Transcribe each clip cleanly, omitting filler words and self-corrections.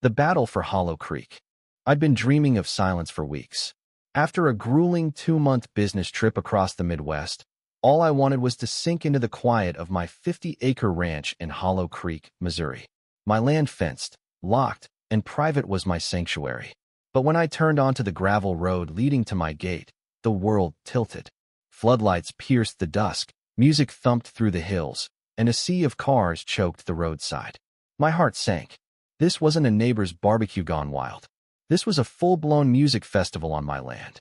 The battle for Hollow Creek. I'd been dreaming of silence for weeks. After a grueling 2-month business trip across the Midwest, all I wanted was to sink into the quiet of my 50-acre ranch in Hollow Creek, Missouri. My land fenced, locked, and private was my sanctuary. But when I turned onto the gravel road leading to my gate, the world tilted. Floodlights pierced the dusk, music thumped through the hills, and a sea of cars choked the roadside. My heart sank. This wasn't a neighbor's barbecue gone wild. This was a full-blown music festival on my land.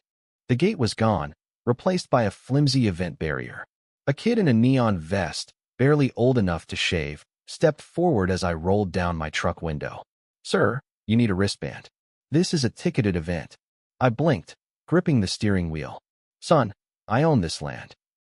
The gate was gone, replaced by a flimsy event barrier. A kid in a neon vest, barely old enough to shave, stepped forward as I rolled down my truck window. "Sir, you need a wristband. This is a ticketed event." I blinked, gripping the steering wheel. "Son, I own this land."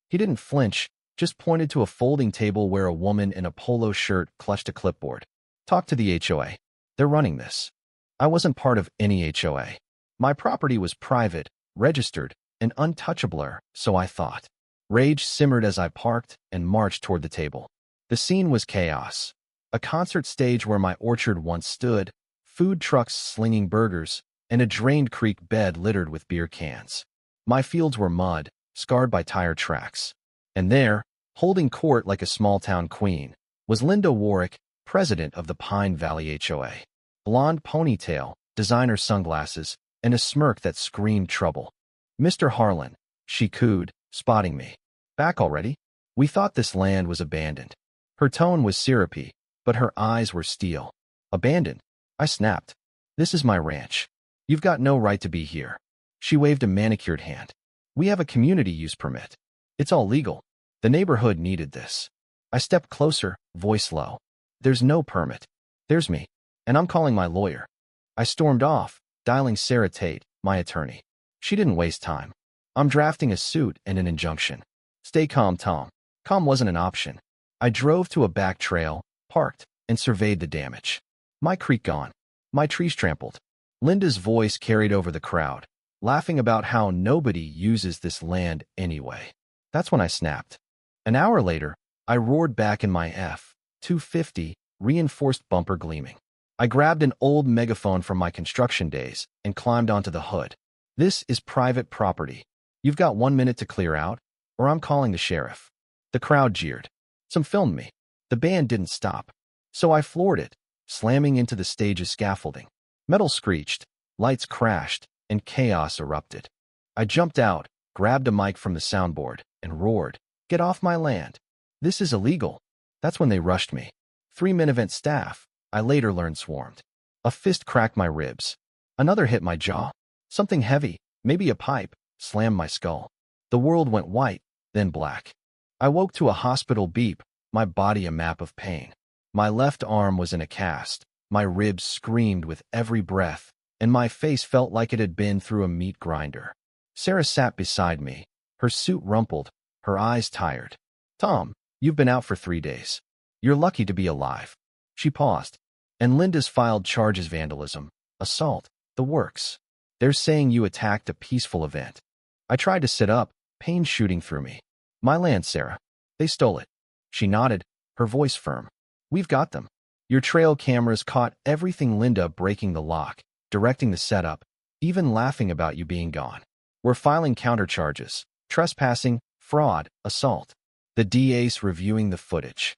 He didn't flinch, just pointed to a folding table where a woman in a polo shirt clutched a clipboard. "Talk to the HOA. They're running this." I wasn't part of any HOA. My property was private, registered, and untouchable, so I thought. Rage simmered as I parked and marched toward the table. The scene was chaos. A concert stage where my orchard once stood, food trucks slinging burgers, and a drained creek bed littered with beer cans. My fields were mud, scarred by tire tracks. And there, holding court like a small-town queen, was Linda Warwick, president of the Pine Valley HOA. Blonde ponytail, designer sunglasses, and a smirk that screamed trouble. "Mr. Harlan," she cooed, spotting me. "Back already? We thought this land was abandoned." Her tone was syrupy, but her eyes were steel. "Abandoned?" I snapped. "This is my ranch. You've got no right to be here." She waved a manicured hand. "We have a community use permit. It's all legal. The neighborhood needed this." I stepped closer, voice low. "There's no permit. There's me, and I'm calling my lawyer." I stormed off, dialing Sarah Tate, my attorney. She didn't waste time. "I'm drafting a suit and an injunction." "Stay calm, Tom." Calm wasn't an option. I drove to a back trail, parked, and surveyed the damage. My creek gone. My trees trampled. Linda's voice carried over the crowd, laughing about how nobody uses this land anyway. That's when I snapped. An hour later, I roared back in my F-250, reinforced bumper gleaming. I grabbed an old megaphone from my construction days and climbed onto the hood. "This is private property. You've got 1 minute to clear out, or I'm calling the sheriff." The crowd jeered. Some filmed me. The band didn't stop. So I floored it, slamming into the stage's scaffolding. Metal screeched, lights crashed, and chaos erupted. I jumped out, grabbed a mic from the soundboard, and roared, "Get off my land. This is illegal." That's when they rushed me. 3 Minivent staff, I later learned, swarmed. A fist cracked my ribs. Another hit my jaw. Something heavy, maybe a pipe, slammed my skull. The world went white, then black. I woke to a hospital beep, my body a map of pain. My left arm was in a cast, my ribs screamed with every breath, and my face felt like it had been through a meat grinder. Sarah sat beside me, her suit rumpled, her eyes tired. "Tom, you've been out for 3 days. You're lucky to be alive." She paused. "And Linda's filed charges: vandalism, assault, the works. They're saying you attacked a peaceful event." I tried to sit up, pain shooting through me. "My land, Sarah. They stole it." She nodded, her voice firm. "We've got them. Your trail cameras caught everything: Linda breaking the lock, directing the setup, even laughing about you being gone. We're filing countercharges: trespassing, fraud, assault." The DA's reviewing the footage.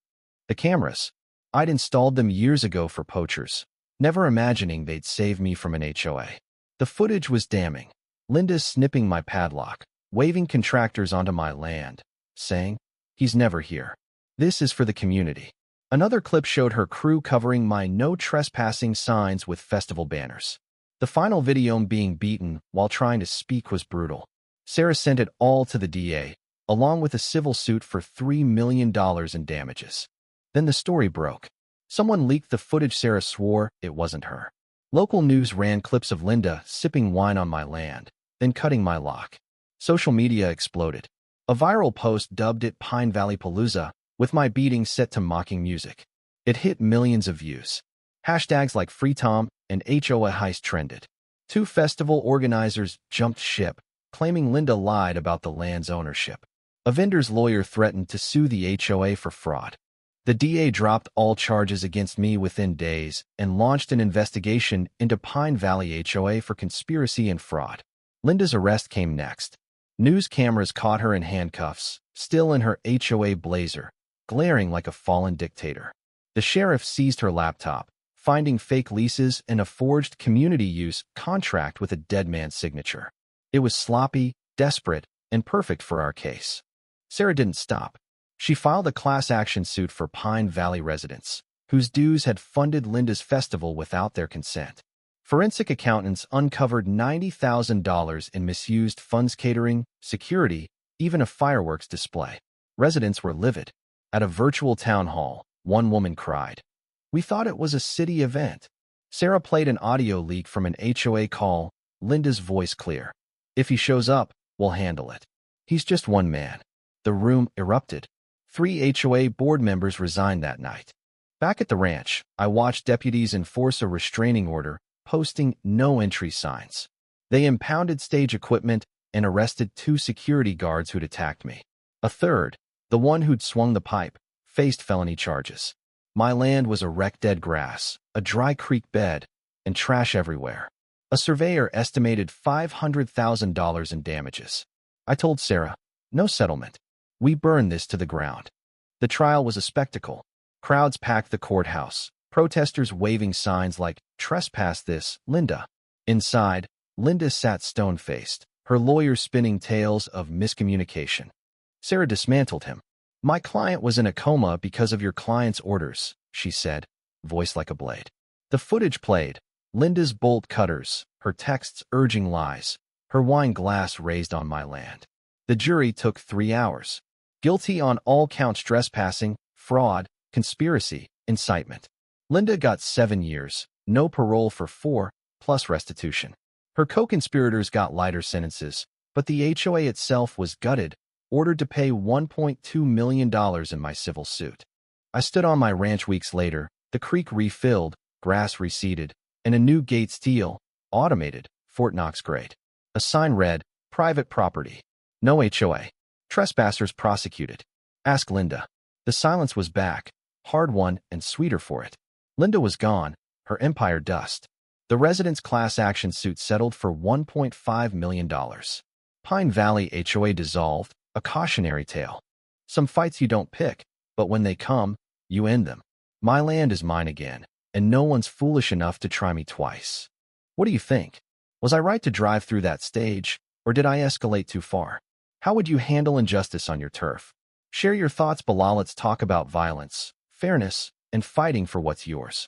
The cameras. I'd installed them years ago for poachers, never imagining they'd save me from an HOA. The footage was damning. Linda snipping my padlock, waving contractors onto my land, saying, "He's never here. This is for the community." Another clip showed her crew covering my "no trespassing" signs with festival banners. The final video being beaten while trying to speak was brutal. Sarah sent it all to the DA, along with a civil suit for $3 million in damages. Then the story broke. Someone leaked the footage. Sarah swore it wasn't her. Local news ran clips of Linda sipping wine on my land, then cutting my lock. Social media exploded. A viral post dubbed it Pine Valley Palooza, with my beating set to mocking music. It hit millions of views. Hashtags like Free Tom and HOA Heist trended. 2 festival organizers jumped ship, claiming Linda lied about the land's ownership. A vendor's lawyer threatened to sue the HOA for fraud. The DA dropped all charges against me within days and launched an investigation into Pine Valley HOA for conspiracy and fraud. Linda's arrest came next. News cameras caught her in handcuffs, still in her HOA blazer, glaring like a fallen dictator. The sheriff seized her laptop, finding fake leases and a forged community use contract with a dead man's signature. It was sloppy, desperate, and perfect for our case. Sarah didn't stop. She filed a class action suit for Pine Valley residents, whose dues had funded Linda's festival without their consent. Forensic accountants uncovered $90,000 in misused funds, catering, security, even a fireworks display. Residents were livid. At a virtual town hall, one woman cried, "We thought it was a city event." Sarah played an audio leak from an HOA call, Linda's voice clear. "If he shows up, we'll handle it. He's just one man." The room erupted. 3 HOA board members resigned that night. Back at the ranch, I watched deputies enforce a restraining order, posting no entry signs. They impounded stage equipment and arrested 2 security guards who'd attacked me. A third, the one who'd swung the pipe, faced felony charges. My land was a wrecked dead grass, a dry creek bed, and trash everywhere. A surveyor estimated $500,000 in damages. I told Sarah, "No settlement. We burn this to the ground." The trial was a spectacle. Crowds packed the courthouse, protesters waving signs like, "Trespass this, Linda." Inside, Linda sat stone-faced, her lawyer spinning tales of miscommunication. Sarah dismantled him. "My client was in a coma because of your client's orders," she said, voice like a blade. The footage played. Linda's bolt cutters, her texts urging lies, her wine glass raised on my land. The jury took 3 hours. Guilty on all counts: trespassing, fraud, conspiracy, incitement. Linda got 7 years, no parole for 4, plus restitution. Her co-conspirators got lighter sentences, but the HOA itself was gutted, ordered to pay $1.2 million in my civil suit. I stood on my ranch weeks later, the creek refilled, grass reseeded, and a new gate steel, automated, Fort Knox grate. A sign read, "Private property. No HOA. Trespassers prosecuted." Ask Linda. The silence was back, hard-won and sweeter for it. Linda was gone, her empire dust. The residents' class action suit settled for $1.5 million. Pine Valley HOA dissolved, a cautionary tale. Some fights you don't pick, but when they come, you end them. My land is mine again, and no one's foolish enough to try me twice. What do you think? Was I right to drive through that stage, or did I escalate too far? How would you handle injustice on your turf? Share your thoughts below. Let's talk about violence, fairness, and fighting for what's yours.